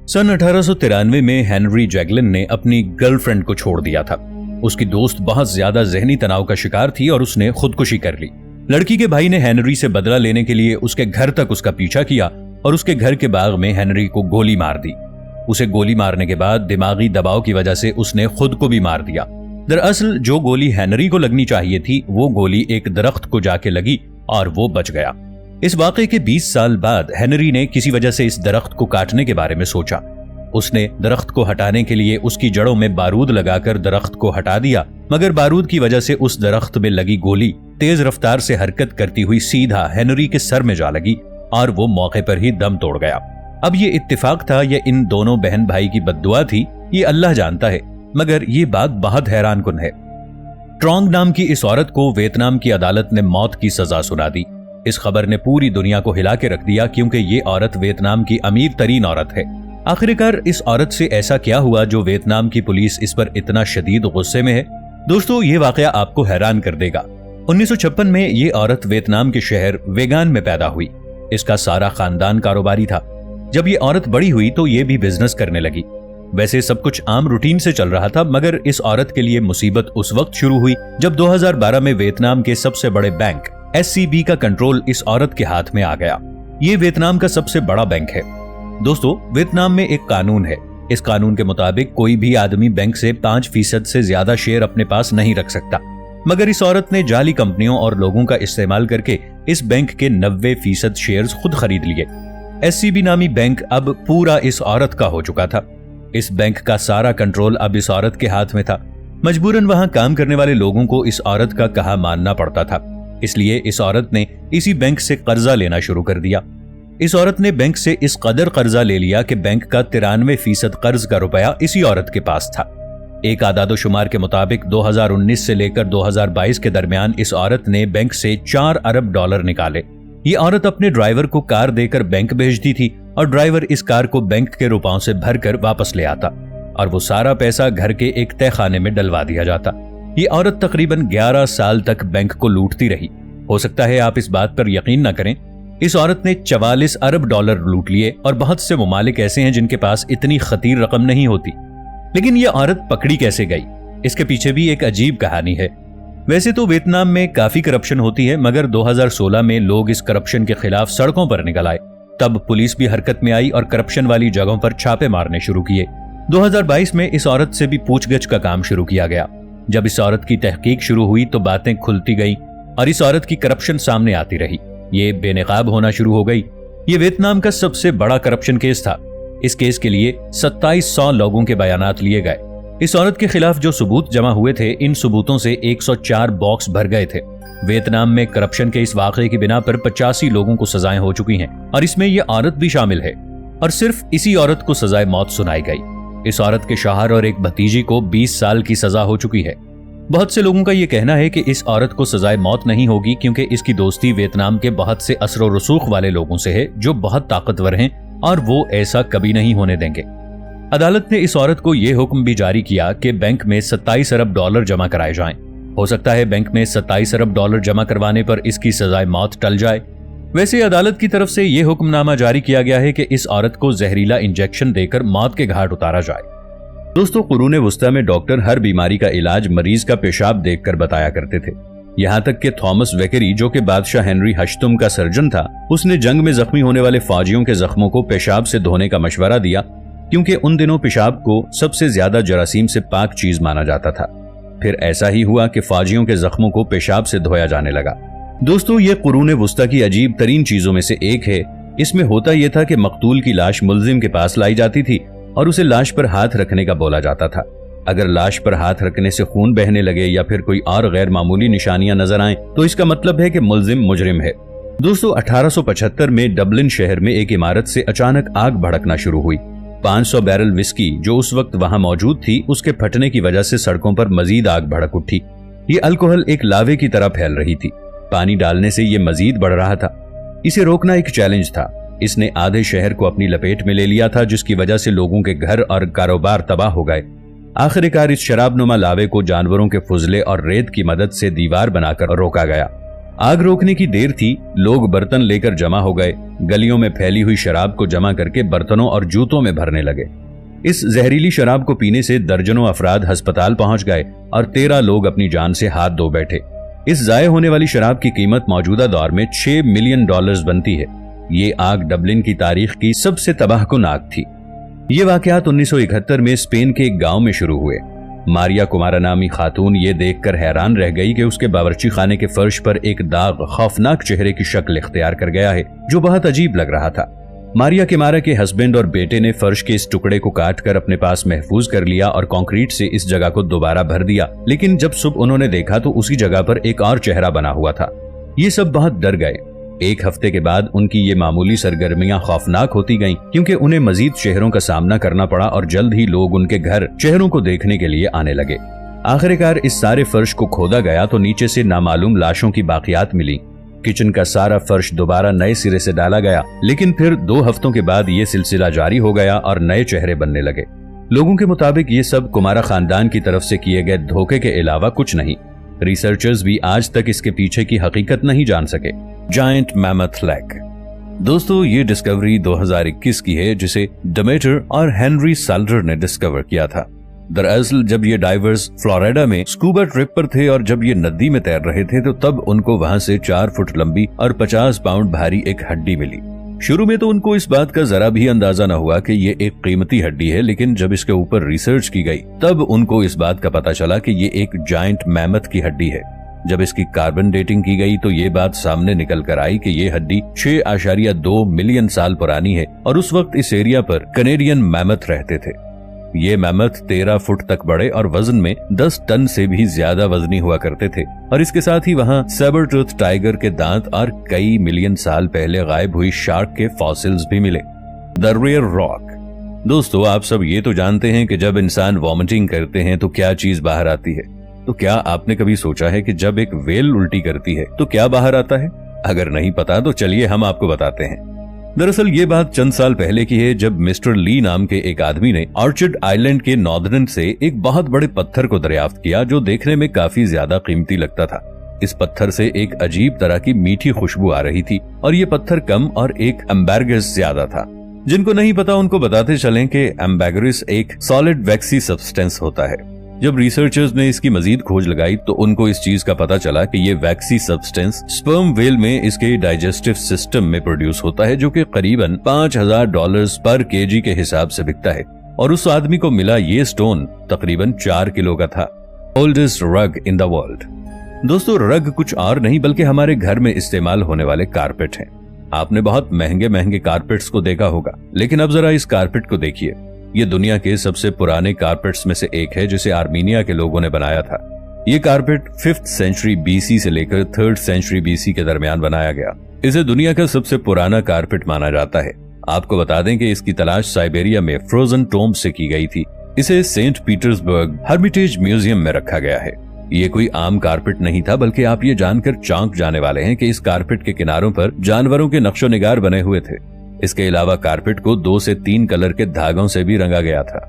सन 1893 में हेनरी जैगलिन ने अपनी गर्लफ्रेंड को छोड़ दिया था। उसकी दोस्त बहुत ज्यादा जहनी तनाव का शिकार थी और उसने खुदकुशी कर ली। लड़की के भाई ने हेनरी से बदला लेने के लिए उसके घर तक उसका पीछा किया और उसके घर के बाग में हेनरी को गोली मार दी। उसे गोली मारने के बाद दिमागी दबाव की वजह से उसने खुद को भी मार दिया। दरअसल जो गोली हेनरी को लगनी चाहिए थी वो गोली एक दरख्त को जाके लगी और वो बच गया। इस वाकये के 20 साल बाद हेनरी ने किसी वजह से इस दरख्त को काटने के बारे में सोचा। उसने दरख्त को हटाने के लिए उसकी जड़ों में बारूद लगाकर दरख्त को हटा दिया, मगर बारूद की वजह से उस दरख्त में लगी गोली तेज रफ्तार से हरकत करती हुई सीधा हेनरी के सर में जा लगी और वो मौके पर ही दम तोड़ गया। अब ये इत्तेफाक था या इन दोनों बहन भाई की बद्दुआ थी, ये अल्लाह जानता है, मगर ये बात बहुत हैरान कुन है। ट्रॉन्ग नाम की इस औरत को वियतनाम की अदालत ने मौत की सजा सुना दी। इस खबर ने पूरी दुनिया को हिला के रख दिया क्योंकि ये औरत वियतनाम की अमीर तरीन औरत है। आखिरकार इस औरत से ऐसा क्या हुआ जो वियतनाम की पुलिस इस पर इतना शदीद गुस्से में है? दोस्तों, ये वाकया आपको हैरान कर देगा। 1956 में ये औरत वियतनाम के शहर वेगान में पैदा हुई। इसका सारा खानदान कारोबारी था। जब ये औरत बड़ी हुई तो ये भी बिजनेस करने लगी। वैसे सब कुछ आम रूटीन से चल रहा था, मगर इस औरत के लिए मुसीबत उस वक्त शुरू हुई जब 2012 में वियतनाम के सबसे बड़े बैंक SCB का कंट्रोल इस औरत के हाथ में आ गया। ये वियतनाम का सबसे बड़ा बैंक है। दोस्तों, वियतनाम में एक कानून है। इस कानून के मुताबिक कोई भी आदमी बैंक से 5% से ज्यादा शेयर अपने पास नहीं रख सकता, मगर इस औरत ने जाली कंपनियों और लोगों का इस्तेमाल करके इस बैंक के 90% शेयर्स खुद खरीद लिए। SCB नामी बैंक अब पूरा इस औरत का हो चुका था। इस बैंक का सारा कंट्रोल अब इस औरत के हाथ में था। मजबूरन वहां काम करने वाले लोगों को इस औरत का कहा मानना पड़ता था, इसलिए इस औरत ने इसी बैंक से कर्जा लेना शुरू कर दिया। इस औरत ने बैंक से इस कदर कर्जा ले लिया कि बैंक का 93% कर्ज का रुपया इसी औरत के पास था। एक आदादोशुमार के मुताबिक 2019 से लेकर 2022 के दरमियान इस औरत ने बैंक से 4 अरब डॉलर निकाले। ये औरत अपने ड्राइवर को कार देकर बैंक भेजती थी और ड्राइवर इस कार को बैंक के रुपयों से भरकर वापस ले आता और वो सारा पैसा घर के एक तहखाने में डलवा दिया जाता। ये औरत तकरीबन 11 साल तक बैंक को लूटती रही। हो सकता है आप इस बात पर यकीन न करें, इस औरत ने 44 अरब डॉलर लूट लिए और बहुत से ममालिक ऐसे हैं जिनके पास इतनी खतीर रकम नहीं होती। लेकिन यह औरत पकड़ी कैसे गई, इसके पीछे भी एक अजीब कहानी है। वैसे तो वियतनाम में काफी करप्शन होती है, मगर 2016 में लोग इस करप्शन के खिलाफ सड़कों पर निकल आए। तब पुलिस भी हरकत में आई और करप्शन वाली जगहों पर छापे मारने शुरू किए। 2022 में इस औरत से भी पूछगछ का काम शुरू किया गया। जब इस औरत की तहकीक शुरू हुई तो बातें खुलती गईं और इस औरत की करप्शन सामने आती रही। ये बेनकाब होना शुरू हो गई। ये वियतनाम का सबसे बड़ा करप्शन केस था। इस केस के लिए 2700 लोगों के बयानात लिए गए। इस औरत के खिलाफ जो सबूत जमा हुए थे, इन सबूतों से 104 बॉक्स भर गए थे। वियतनाम में करप्शन के इस वाकये की बिना पर 85 लोगों को सजाएं हो चुकी हैं और इसमें यह औरत भी शामिल है। और सिर्फ इसी औरत को सजाए मौत सुनाई गई। इस औरत के शौहर और एक भतीजी को 20 साल की सजा हो चुकी है। बहुत से लोगों का यह कहना है कि इस औरत को सजाए मौत नहीं होगी क्योंकि इसकी दोस्ती वियतनाम के बहुत से असर रसूख वाले लोगों से है जो बहुत ताकतवर हैं और वो ऐसा कभी नहीं होने देंगे। अदालत ने इस औरत को यह हुक्म भी जारी किया कि बैंक में 27 अरब डॉलर जमा कराए जाएं। हो सकता है बैंक में 27 अरब डॉलर जमा करवाने पर इसकी सजाए मौत टल जाए। वैसे अदालत की तरफ से यह हुक्मनामा जारी किया गया है कि इस औरत को जहरीला इंजेक्शन देकर मौत के घाट उतारा जाए। दोस्तों, कुरून वुस्ता में डॉक्टर हर बीमारी का इलाज मरीज का पेशाब देखकर बताया करते थे। यहाँ तक कि थॉमस वेकेरी, जो कि बादशाह हेनरी हश्तुम का सर्जन था, उसने जंग में जख्मी होने वाले फौजियों के जख्मों को पेशाब से धोने का मशवरा दिया क्योंकि उन दिनों पेशाब को सबसे ज्यादा जरासीम से पाक चीज माना जाता था। फिर ऐसा ही हुआ कि फौजियों के जख्मों को पेशाब से धोया जाने लगा। दोस्तों, ये कुरून वुस्ता की अजीब तरीन चीजों में से एक है। इसमें होता यह था कि मकतूल की लाश मुल्जिम के पास लाई जाती थी और उसे लाश पर हाथ रखने का बोला जाता था। अगर लाश पर हाथ रखने से खून बहने लगे या फिर कोई और गैर मामूली निशानियां नजर आएं तो इसका मतलब है कि मुल्जिम मुजरिम है। दोस्तों, 1875 में डबलिन शहर में एक इमारत से अचानक आग भड़कना शुरू हुई। 500 बैरल विस्की जो उस वक्त वहां मौजूद थी, उसके फटने की वजह से सड़कों पर मजीद आग भड़क उठी। ये अल्कोहल एक लावे की तरह फैल रही थी। पानी डालने से ये मजीद बढ़ रहा था। इसे रोकना एक चैलेंज था। इसने आधे शहर को अपनी लपेट में ले लिया था, जिसकी वजह से लोगों के घर और कारोबार तबाह हो गए। आखिरकार इस शराबनुमा लावे को जानवरों के फुजले और रेत की मदद से दीवार बनाकर रोका गया। आग रोकने की देर थी, लोग बर्तन लेकर जमा हो गए, गलियों में फैली हुई शराब को जमा करके बर्तनों और जूतों में भरने लगे। इस जहरीली शराब को पीने से दर्जनों अफराद अस्पताल पहुंच गए और 13 लोग अपनी जान से हाथ धो बैठे। इस जाया होने वाली शराब की कीमत मौजूदा दौर में $6 मिलियन बनती है। ये आग डबलिन की तारीख की सबसे तबाहकुन आग थी। ये वाकयात 1971 में स्पेन के एक गांव में शुरू हुए। मारिया कुमारा नामी खातून ये देखकर हैरान रह गई कि उसके बावर्ची खाने के फर्श पर एक दाग खौफनाक चेहरे की शक्ल इख्तियार कर गया है, जो बहुत अजीब लग रहा था। मारिया किमारा के हस्बैंड और बेटे ने फर्श के इस टुकड़े को काटकर अपने पास महफूज कर लिया और कंक्रीट से इस जगह को दोबारा भर दिया, लेकिन जब सुबह उन्होंने देखा तो उसी जगह पर एक और चेहरा बना हुआ था। ये सब बहुत डर गए। एक हफ्ते के बाद उनकी ये मामूली सरगर्मियां खौफनाक होती गईं, क्योंकि उन्हें मजीद शहरों का सामना करना पड़ा और जल्द ही लोग उनके घर शहरों को देखने के लिए आने लगे। आखिरकार इस सारे फर्श को खोदा गया तो नीचे से नामालूम लाशों की बाकियात मिली। किचन का सारा फर्श दोबारा नए सिरे से डाला गया, लेकिन फिर 2 हफ्तों के बाद ये सिलसिला जारी हो गया और नए चेहरे बनने लगे। लोगों के मुताबिक ये सब कुमारा खानदान की तरफ से किए गए धोखे के अलावा कुछ नहीं। रिसर्चर्स भी आज तक इसके पीछे की हकीकत नहीं जान सके। Giant mammoth leg. दोस्तों, ये डिस्कवरी 2021 की है, जिसे डेमेटर और हेनरी साल्डर ने डिस्कवर किया था। दरअसल जब ये डाइवर्स फ्लोरिडा में स्कूबा ट्रिप पर थे और जब ये नदी में तैर रहे थे तो तब उनको वहां से 4 फुट लंबी और 50 पाउंड भारी एक हड्डी मिली। शुरू में तो उनको इस बात का जरा भी अंदाजा न हुआ कि ये एक कीमती हड्डी है, लेकिन जब इसके ऊपर रिसर्च की गई तब उनको इस बात का पता चला कि ये एक जायंट मैमथ की हड्डी है। जब इसकी कार्बन डेटिंग की गई तो ये बात सामने निकल कर आई कि ये हड्डी 6.2 मिलियन साल पुरानी है और उस वक्त इस एरिया पर कैनेडियन मैमथ रहते थे। ये मैमथ 13 फुट तक बड़े और वजन में 10 टन से भी ज्यादा वजनी हुआ करते थे और इसके साथ ही वहाँ सैबर टूथ टाइगर के दांत और कई मिलियन साल पहले गायब हुई शार्क के फॉसिल्स भी मिले। The rare rock. दोस्तों, आप सब ये तो जानते हैं कि जब इंसान वॉमिटिंग करते हैं तो क्या चीज बाहर आती है। तो क्या आपने कभी सोचा है कि जब एक व्हेल उल्टी करती है तो क्या बाहर आता है? अगर नहीं पता तो चलिए हम आपको बताते हैं। दरअसल ये बात चंद साल पहले की है, जब मिस्टर ली नाम के एक आदमी ने ऑर्चिड आइलैंड के नॉर्दर्न से एक बहुत बड़े पत्थर को दरियाफ्त किया, जो देखने में काफी ज्यादा कीमती लगता था। इस पत्थर से एक अजीब तरह की मीठी खुशबू आ रही थी और ये पत्थर कम और एक एम्बेरगस ज्यादा था। जिनको नहीं पता उनको बताते चलें कि एम्बेरगस एक सॉलिड वैक्सी सब्सटेंस होता है। जब रिसर्चर्स ने इसकी मजीद खोज लगाई तो उनको इस चीज का पता चला कि ये वैक्सी सब्सटेंस स्पर्म व्हेल में इसके डाइजेस्टिव सिस्टम में प्रोड्यूस होता है, जो कि करीबन $5000 पर केजी के हिसाब से बिकता है। और उस आदमी को मिला ये स्टोन तकरीबन 4 किलो का था। ओल्डेस्ट रग इन द वर्ल्ड। दोस्तों, रग कुछ और नहीं बल्कि हमारे घर में इस्तेमाल होने वाले कारपेट हैं। आपने बहुत महंगे महंगे कारपेट्स को देखा होगा, लेकिन अब जरा इस कारपेट को देखिए। ये दुनिया के सबसे पुराने कारपेट्स में से एक है, जिसे आर्मीनिया के लोगों ने बनाया था। ये कारपेट 5th सेंचुरी BC से लेकर 3rd सेंचुरी BC के दरमियान बनाया गया। इसे दुनिया का सबसे पुराना कारपेट माना जाता है। आपको बता दें कि इसकी तलाश साइबेरिया में फ्रोजन टोम्ब से की गई थी। इसे सेंट पीटर्सबर्ग हर्मिटेज म्यूजियम में रखा गया है। ये कोई आम कारपेट नहीं था, बल्कि आप ये जानकर चौंक जाने वाले हैं कि इस कारपेट के किनारों पर जानवरों के नक्शो निगार बने हुए थे। इसके अलावा कारपेट को 2 से 3 कलर के धागों से भी रंगा गया था।